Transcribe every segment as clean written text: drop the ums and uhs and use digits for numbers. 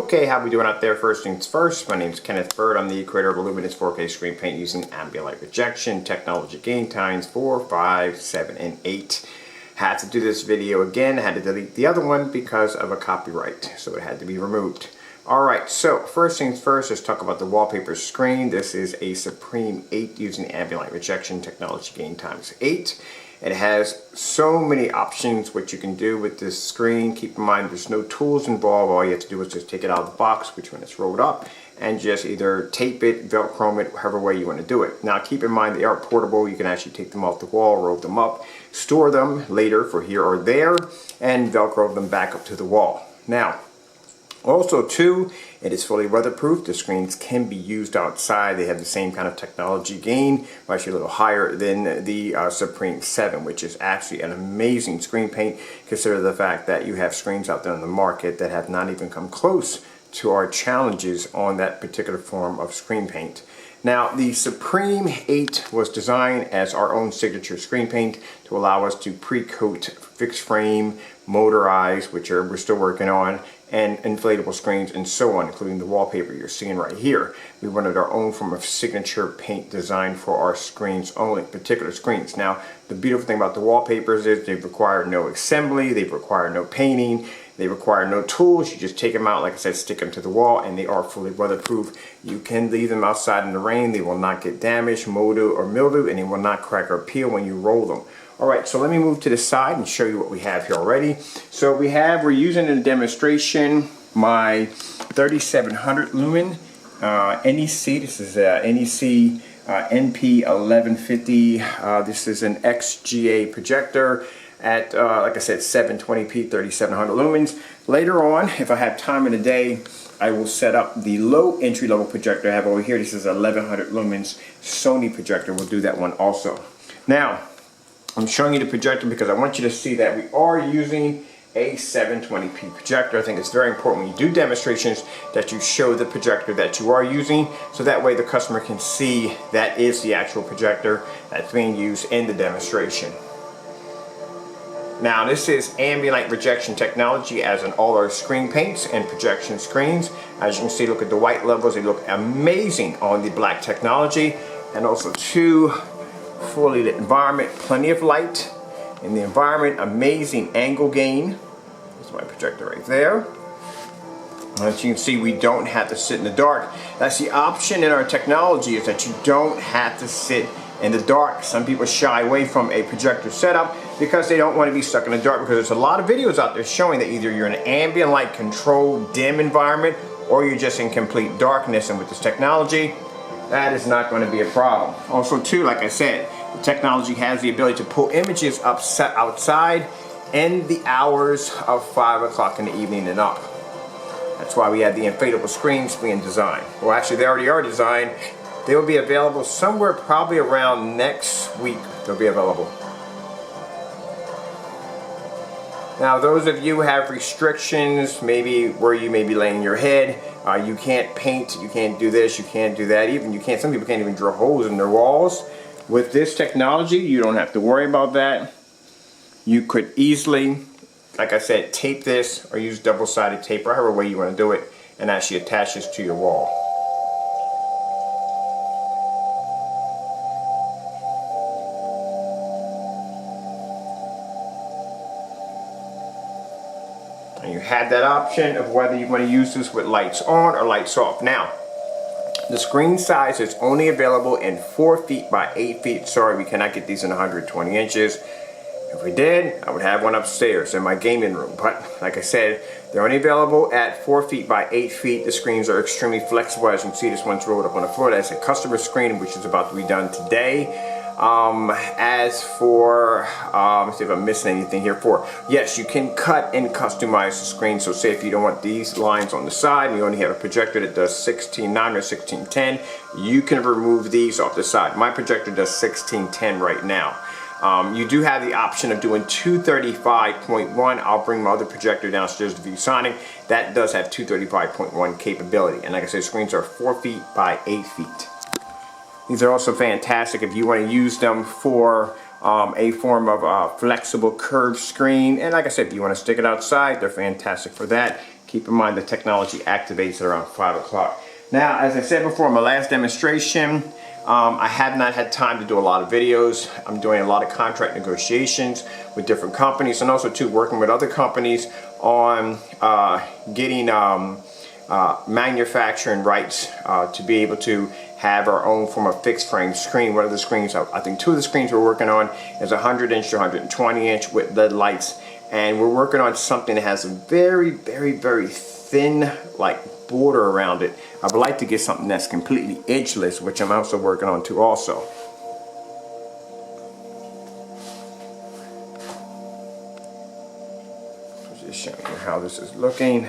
Okay, how we doing out there? First things first, my name is Kenneth Bird. I'm the creator of Lumens 4K screen paint using ambient light rejection, technology gain times 4, 5, 7, and 8. Had to do this video again. Had to delete the other one because of a copyright, so it had to be removed. Alright, so first things first, let's talk about the wallpaper screen. This is a Supreme 8 using ambient light rejection, technology gain times 8. It has so many options what you can do with this screen. Keep in mind there's no tools involved. All you have to do is just take it out of the box, which when it's rolled up, and just either tape it, velcro it, however way you want to do it. Now keep in mind they are portable. You can actually take them off the wall, roll them up, store them later for here or there, and velcro them back up to the wall. Now also too, it is fully weatherproof. The screens can be used outside. They have the same kind of technology gain, but actually a little higher than the Supreme 7, which is actually an amazing screen paint. Consider the fact that you have screens out there in the market that have not even come close to our challenges on that particular form of screen paint. Now, the Supreme 8 was designed as our own signature screen paint to allow us to pre-coat fixed frame, motorized, which we're still working on, and inflatable screens and so on, including the wallpaper you're seeing right here. We wanted our own form of signature paint design for our screens only, particular screens. Now, the beautiful thing about the wallpapers is they require no assembly, they require no painting, they require no tools. You just take them out, like I said, stick them to the wall, and they are fully weatherproof. You can leave them outside in the rain. They will not get damaged, molded, or mildew, and they will not crack or peel when you roll them. Alright, so let me move to the side and show you what we have here already. So we're using in a demonstration my 3700 lumen NEC. This is NEC NP1150. This is an XGA projector at, like I said, 720p, 3700 lumens. Later on, if I have time in the day, I will set up the low entry level projector I have over here. This is 1100 lumens Sony projector. We'll do that one also. Now, I'm showing you the projector because I want you to see that we are using a 720p projector. I think it's very important when you do demonstrations that you show the projector that you are using, so that way the customer can see that is the actual projector that's being used in the demonstration. Now, this is ambient light rejection technology as in all our screen paints and projection screens. As you can see, look at the white levels. They look amazing on the black technology. And also too, fully lit environment, plenty of light in the environment, amazing angle gain. There's my projector right there. As you can see, we don't have to sit in the dark. That's the option in our technology, is that you don't have to sit in the dark. Some people shy away from a projector setup because they don't want to be stuck in the dark, because there's a lot of videos out there showing that either you're in an ambient light controlled dim environment or you're just in complete darkness, and with this technology that is not going to be a problem. Also too, like I said, the technology has the ability to pull images outside in the hours of 5 o'clock in the evening and up. That's why we have the inflatable screens being designed. Well, actually they already are designed. They will be available somewhere probably around next week. They'll be available. Now, those of you who have restrictions, maybe where you may be laying your head, you can't paint, you can't do this, you can't do that, some people can't even drill holes in their walls. With this technology, you don't have to worry about that. You could easily, like I said, tape this or use double-sided tape, or however way you want to do it, and actually attach this to your wall. And you have that option of whether you want to use this with lights on or lights off. Now, the screen size is only available in 4 feet by 8 feet. Sorry, we cannot get these in 120 inches. If we did, I would have one upstairs in my gaming room. But like I said, they're only available at 4 feet by 8 feet. The screens are extremely flexible. As you can see, this one's rolled up on the floor. That's a customer screen, which is about to be done today. As for, let's see if I'm missing anything here. Yes, you can cut and customize the screen. So say if you don't want these lines on the side and you only have a projector that does 16:9 or 16:10, you can remove these off the side. My projector does 16:10 right now. You do have the option of doing 235.1. I'll bring my other projector downstairs to ViewSonic. That does have 235.1 capability. And like I said, screens are 4 feet by 8 feet. These are also fantastic if you want to use them for a form of flexible curved screen. And like I said, if you want to stick it outside, they're fantastic for that. Keep in mind the technology activates at around 5 o'clock. Now, as I said before in my last demonstration, I have not had time to do a lot of videos. I'm doing a lot of contract negotiations with different companies, and also too working with other companies on getting manufacturing rights to be able to have our own form of fixed frame screen. One of the screens, I think 2 of the screens we're working on is 100-inch to 120-inch with LED lights, and we're working on something that has a very, very, very thin like border around it. I would like to get something that's completely edgeless, which I'm also working on too also. Just showing you how this is looking.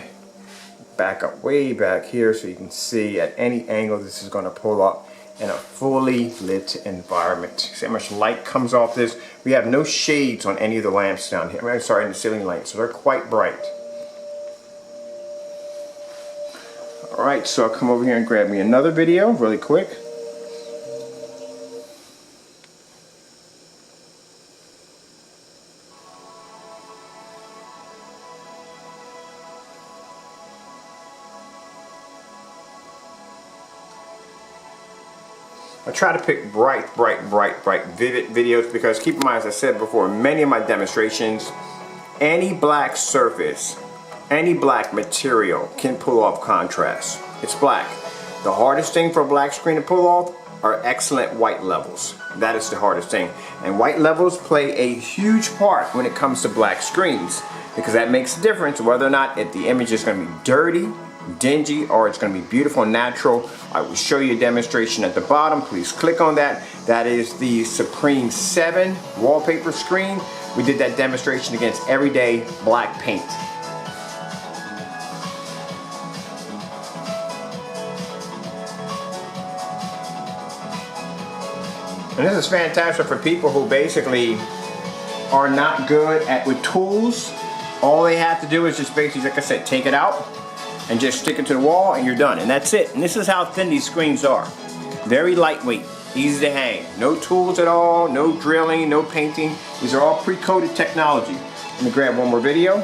Back up way back here so you can see at any angle this is going to pull up in a fully lit environment. See how much light comes off this? We have no shades on any of the lamps down here. I'm sorry, in the ceiling lights, so they're quite bright. Alright, so I'll come over here and grab me another video really quick. I try to pick bright, vivid videos because keep in mind, as I said before, many of my demonstrations, any black surface, any black material can pull off contrast. It's black. The hardest thing for a black screen to pull off are excellent white levels. That is the hardest thing. And white levels play a huge part when it comes to black screens because that makes a difference whether or not the image is going to be dirty, dingy, or it's going to be beautiful and natural. I will show you a demonstration at the bottom. Please click on that. That is the Supreme 7 wallpaper screen. We did that demonstration against everyday black paint. And this is fantastic for people who basically are not good with tools. All they have to do is just basically, like I said, take it out and just stick it to the wall and you're done. And that's it. And this is how thin these screens are. Very lightweight, easy to hang. No tools at all, no drilling, no painting. These are all pre-coated technology. Let me grab one more video.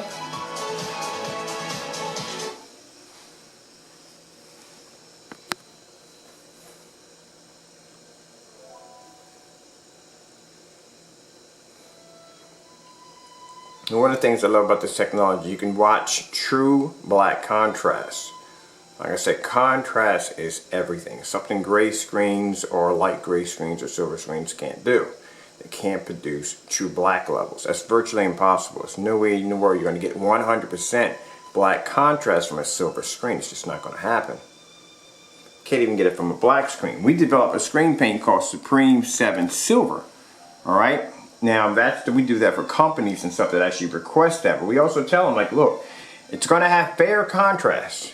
And one of the things I love about this technology, you can watch true black contrast. Like I said, contrast is everything. Something gray screens or light gray screens or silver screens can't do. They can't produce true black levels. That's virtually impossible. There's no way in the world you're going to get 100% black contrast from a silver screen. It's just not going to happen. Can't even get it from a black screen. We developed a screen paint called Supreme 7 Silver. Alright? Now we do that for companies and stuff that actually request that, but we also tell them, like, look, it's going to have fair contrast,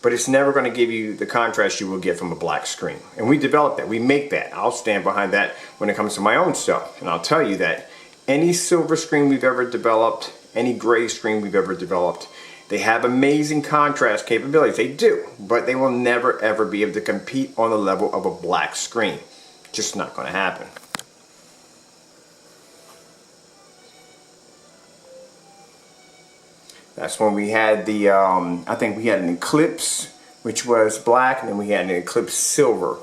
but it's never going to give you the contrast you will get from a black screen. And we develop that, we make that. I'll stand behind that when it comes to my own stuff. And I'll tell you that any silver screen we've ever developed, any gray screen we've ever developed, they have amazing contrast capabilities. They do, but they will never ever be able to compete on the level of a black screen. Just not going to happen. That's when we had the, I think we had an Eclipse, which was black, and then we had an Eclipse Silver.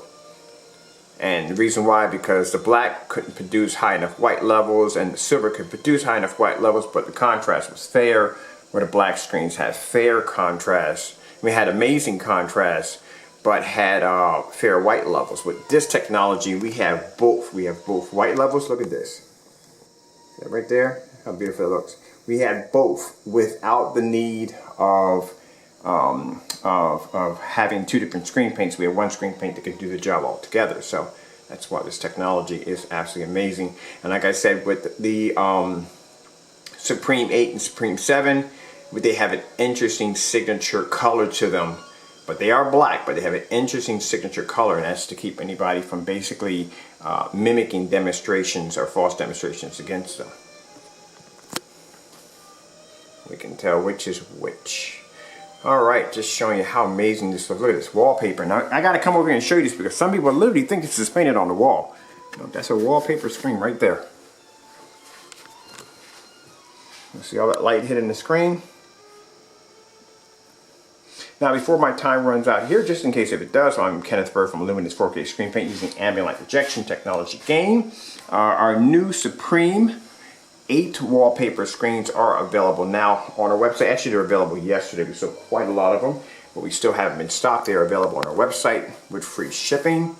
And the reason why, because the black couldn't produce high enough white levels, and the silver could produce high enough white levels, but the contrast was fair, where the black screens had fair contrast. We had amazing contrast, but had fair white levels. With this technology, we have both. We have both white levels. Look at this. See that right there? How beautiful it looks. We had both without the need of having 2 different screen paints. We have one screen paint that can do the job all together. So that's why this technology is absolutely amazing. And like I said, with the Supreme 8 and Supreme 7, they have an interesting signature color to them. But they are black, but they have an interesting signature color, and that's to keep anybody from basically mimicking demonstrations or false demonstrations against them. We can tell which is which. Alright, just showing you how amazing this looks. Look at this wallpaper. Now, I gotta come over here and show you this because some people literally think this is painted on the wall. No, that's a wallpaper screen right there. You see all that light hitting the screen? Now before my time runs out here, just in case if it does, I'm Kenneth Bird from Lumens 4K Screen Paint using ambient light projection technology gain. Our new Supreme 8 wallpaper screens are available now on our website. Actually, they were available yesterday. We sold quite a lot of them, but we still have them in stock. They are available on our website with free shipping.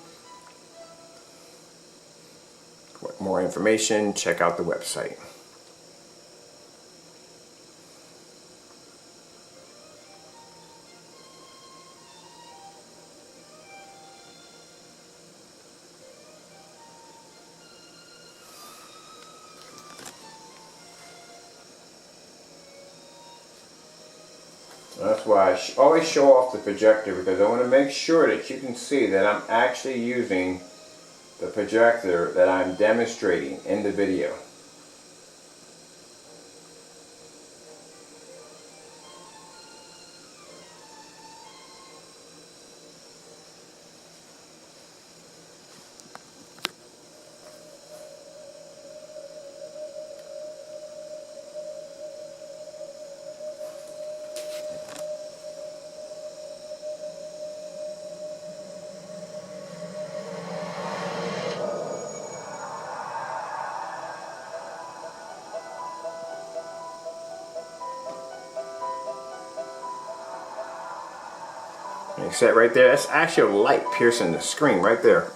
For more information, check out the website. That's why I always show off the projector, because I want to make sure that you can see that I'm actually using the projector that I'm demonstrating in the video. You see it right there? That's actually a light piercing the screen right there.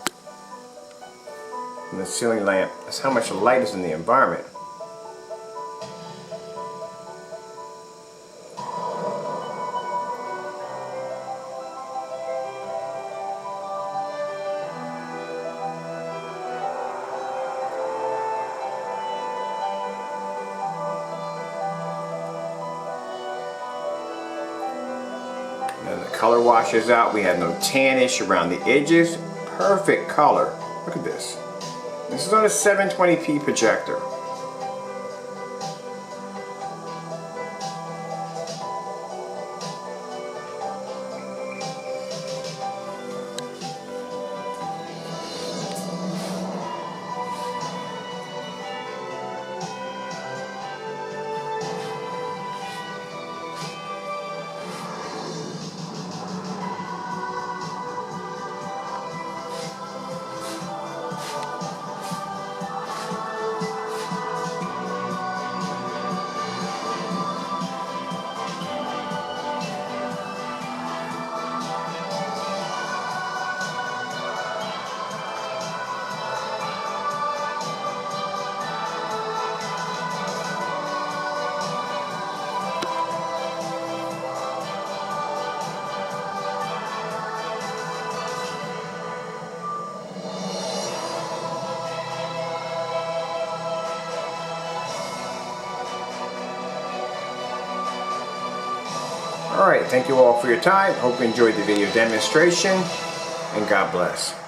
And the ceiling lamp. That's how much light is in the environment. And the color washes out. We have no tannish around the edges. Perfect color. Look at this. This is on a 720p projector. Alright, thank you all for your time. Hope you enjoyed the video demonstration, and God bless.